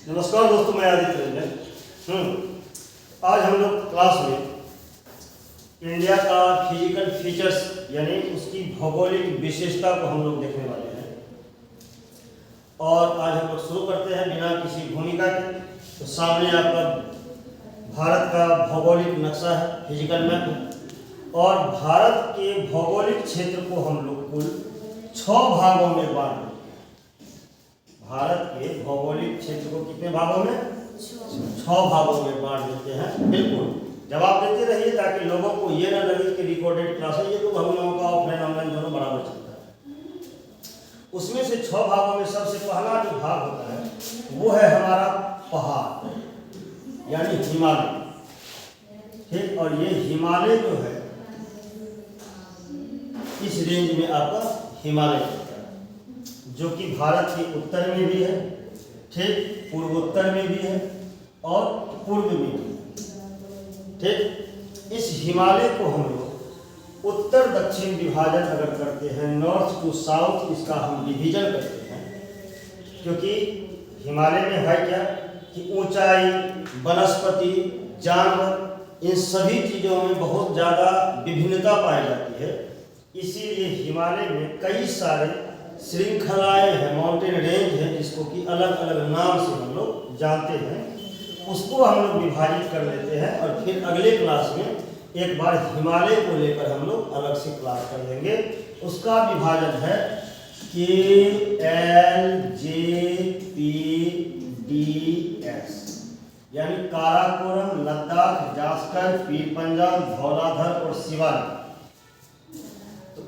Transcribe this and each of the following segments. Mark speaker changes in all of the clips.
Speaker 1: नमस्कार दोस्तों, मैं आदित्य रंजन। आज हम लोग क्लास में इंडिया का फिजिकल फीचर्स यानी उसकी भौगोलिक विशेषता को हम लोग देखने वाले हैं। और आज हम लोग शुरू करते हैं बिना किसी भूमिका के। तो सामने आपका भारत का भौगोलिक नक्शा है, फिजिकल मैप है। और भारत के भौगोलिक क्षेत्र को हम लोग कुल 6 भागों में बांट, भारत के भौगोलिक क्षेत्र को कितने भागों में? 6 भागों में बांट देते हैं। बिल्कुल जवाब देते रहिए ताकि लोगों को ये ना लगे कि रिकॉर्डेड क्लास है। ये तो हम लोगों का ऑफलाइन ऑनलाइन दोनों बराबर चलता है। उसमें से 6 भागों में सबसे पहला जो भाग होता है वो है हमारा पहाड़ यानी हिमालय। ठीक, और ये हिमालय जो है इस रेंज में आपका हिमालय जो कि भारत के उत्तर में भी है, ठीक, पूर्वोत्तर में भी है और पूर्व में भी है। ठीक, इस हिमालय को हम लोग उत्तर दक्षिण विभाजन अगर करते हैं, नॉर्थ टू साउथ इसका हम डिवीजन करते हैं, क्योंकि हिमालय में है क्या कि ऊंचाई, वनस्पति, जानवर, इन सभी चीज़ों में बहुत ज़्यादा विभिन्नता पाई जाती है। इसीलिए हिमालय में कई सारे श्रृंखलाएँ हैं, माउंटेन रेंज है, जिसको कि अलग अलग नाम से हम लोग जानते हैं। उसको हम लोग विभाजित कर लेते हैं और फिर अगले क्लास में एक बार हिमालय को लेकर हम लोग अलग से क्लास कर लेंगे। उसका विभाजन है KLJPDS यानी काराकोरम, लद्दाख, जास्कर, पीर पंजाल, धौलाधर और शिवालिक।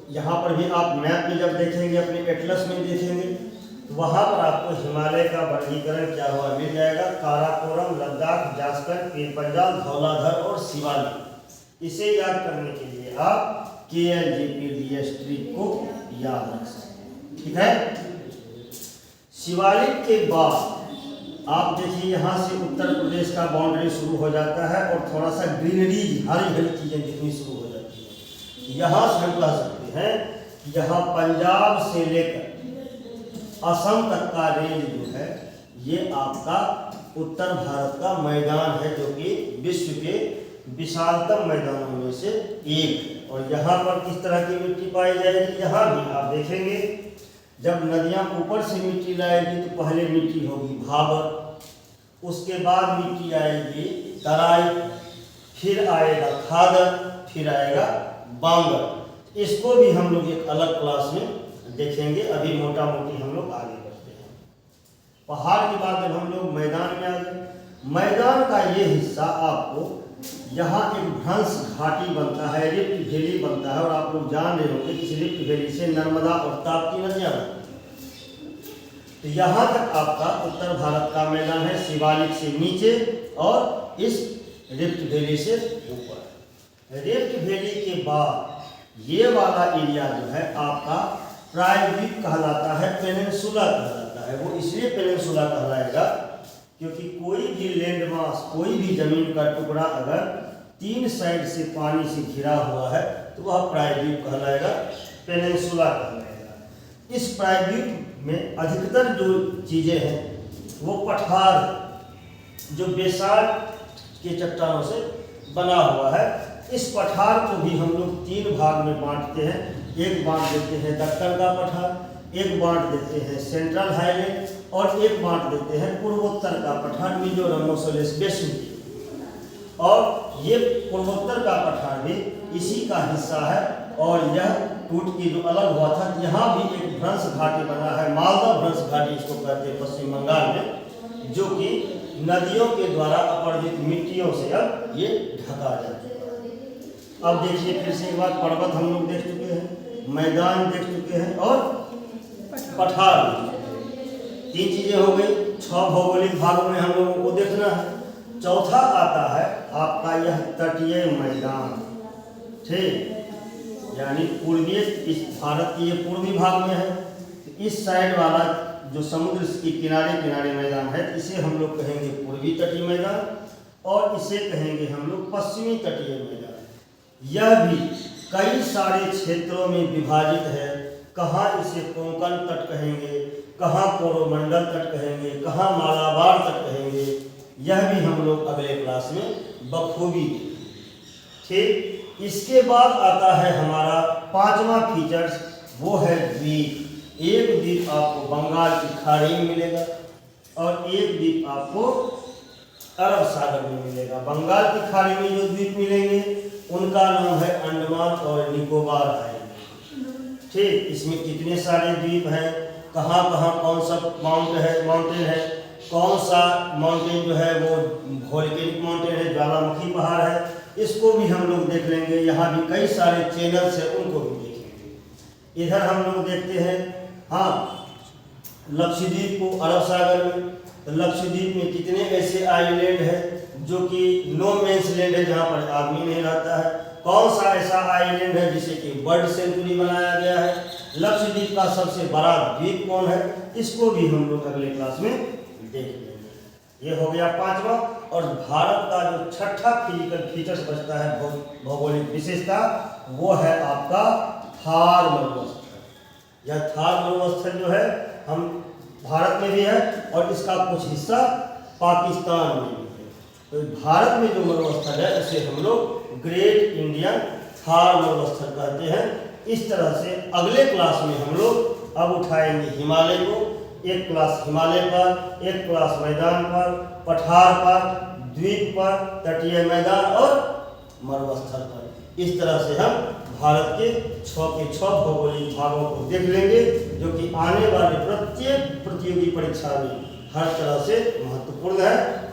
Speaker 1: यहाँ पर भी आप मैप में जब देखेंगे, अपने एटलस में देखेंगे, तो वहाँ पर आपको हिमालय का वर्गीकरण क्या हुआ मिल जाएगा। काराकोरम, लद्दाख, जास्कर, पीर पंजाल, धौलाधर और शिवालिक। इसे याद करने के लिए आप KLJPDS ट्रिक को याद रख सकते, ठीक है। शिवालिक के बाद आप देखिए यहाँ से उत्तर प्रदेश का बाउंड्री शुरू हो जाता है और थोड़ा सा ग्रीनरी, हरी हरी चीज़ें दिखनी शुरू हो जाती है। यहाँ से हम कह सकते हैं यहाँ पंजाब से लेकर असम तक का रेंज जो है ये आपका उत्तर भारत का मैदान है, जो कि विश्व के विशालतम मैदानों में से एक है। और यहाँ पर किस तरह की मिट्टी पाई जाएगी, यहाँ भी आप देखेंगे जब नदियाँ ऊपर से मिट्टी लाएगी तो पहले मिट्टी होगी भाबर, उसके बाद मिट्टी आएगी तराई, फिर आएगा खादर, फिर आएगा बांगर। इसको भी हम लोग एक अलग क्लास में देखेंगे। अभी मोटा मोटी हम लोग आगे बढ़ते हैं। पहाड़ के बाद जब हम लोग मैदान में आ गए, मैदान का ये हिस्सा आपको यहाँ एक भ्रंश घाटी बनता है, रिफ्ट वैली बनता है। और आप लोग जान रहे होंगे कि इस रिफ्ट वैली से नर्मदा और ताप्ती नदियाँ बनती हैं। तो यहाँ तक आपका उत्तर भारत का मैदान है, शिवालिक से नीचे और इस रिफ्ट वैली से ऊपर। रिफ्ट वैली के बाद ये वाला एरिया जो है आपका प्रायद्वीप कहलाता है, पेनिनसुला कहलाता है। वो इसलिए पेनिनसुला कहलाएगा क्योंकि कोई भी लैंड मास, कोई भी जमीन का टुकड़ा अगर 3 साइड से पानी से घिरा हुआ है तो वह प्रायद्वीप कहलाएगा, पेनिनसुला कहलाएगा। इस प्रायद्वीप में अधिकतर जो चीज़ें हैं वो पठार, जो बेसाल्ट के चट्टानों से बना हुआ है। इस पठार को भी हम लोग 3 भाग में बांटते हैं। एक बांट देते हैं दक्कन का पठार, एक बांट देते हैं सेंट्रल हाईलैंड और एक बांट देते हैं पूर्वोत्तर का पठार, मिजोरम, मोसलेस बेसिन। और ये पूर्वोत्तर का पठार भी इसी का हिस्सा है। और यह टूट के जो अलग हुआ था, यहाँ भी एक भ्रंश घाटी बना है, मालदा भ्रंश घाटी इसको कहते हैं पश्चिम बंगाल में, जो कि नदियों के द्वारा अपरदित मिट्टियों से अब ये ढका जा चुका है। अब देखिए फिर से एक बार, पर्वत हम लोग देख चुके हैं, मैदान देख चुके हैं और पठार। 3 चीजें हो गई। 6 भौगोलिक भागों में हम लोगों को देखना है। चौथा आता है आपका यह तटीय मैदान, ठीक, यानी पूर्वीय, इस भारत के ये पूर्वी भाग में है। इस साइड वाला जो समुद्र के किनारे किनारे मैदान है इसे हम लोग कहेंगे पूर्वी तटीय मैदान और इसे कहेंगे हम लोग पश्चिमी तटीय मैदान। यह भी कई सारे क्षेत्रों में विभाजित है। कहाँ इसे कोंकण तट कहेंगे, कहाँ कोरोमंडल तट कहेंगे, कहाँ मालाबार तट कहेंगे, यह भी हम लोग अगले क्लास में बखूबी देखेंगे। ठीक, इसके बाद आता है हमारा 5वां फीचर्स, वो है द्वीप। एक द्वीप आपको बंगाल की खाड़ी में मिलेगा और एक द्वीप आपको अरब सागर में मिलेगा। बंगाल की खाड़ी में जो द्वीप मिलेंगे उनका नाम है अंडमान और निकोबार आइलैंड। ठीक, इसमें कितने सारे द्वीप हैं, कहाँ कहाँ कौन सा माउंटेन है, कौन सा माउंटेन जो है वो वोल्केनिक माउंटेन है, ज्वालामुखी पहाड़ है, इसको भी हम लोग देख लेंगे। यहाँ भी कई सारे चैनल्स हैं, उनको भी देखेंगे। इधर हम लोग देखते हैं, हाँ, लक्षद्वीप को अरब सागर में, तो लक्षद्वीप में कितने ऐसे आइलैंड हैं जो कि नो मेंस लैंड है, जहाँ पर आदमी नहीं रहता है। कौन सा ऐसा आइलैंड है जिसे कि बर्ड सेंचुरी बनाया गया है, लक्षद्वीप का सबसे बड़ा द्वीप कौन है, इसको भी हम लोग अगले क्लास में देख लेंगे। ये हो गया 5वां। और भारत का जो 6ठा फिजिकल फीचर्स बचता है, भौगोलिक विशेषता, वो है आपका थार मरुस्थल। यह थार मरुस्थल जो है हम भारत में भी है और इसका कुछ हिस्सा पाकिस्तान में भी है। तो भारत में जो मरुस्थल है उसे हम लोग ग्रेट इंडियन थार मरुस्थल कहते हैं। इस तरह से अगले क्लास में हम लोग अब उठाएंगे हिमालय को, एक क्लास हिमालय पर, एक क्लास मैदान पर, पठार पर, द्वीप पर, तटीय मैदान और मरुस्थल पर। इस तरह से हम भारत के 6 के 6 भौगोलिक भागों को देख लेंगे, जो कि आने वाले प्रत्येक प्रतियोगी परीक्षा में हर तरह से महत्वपूर्ण है।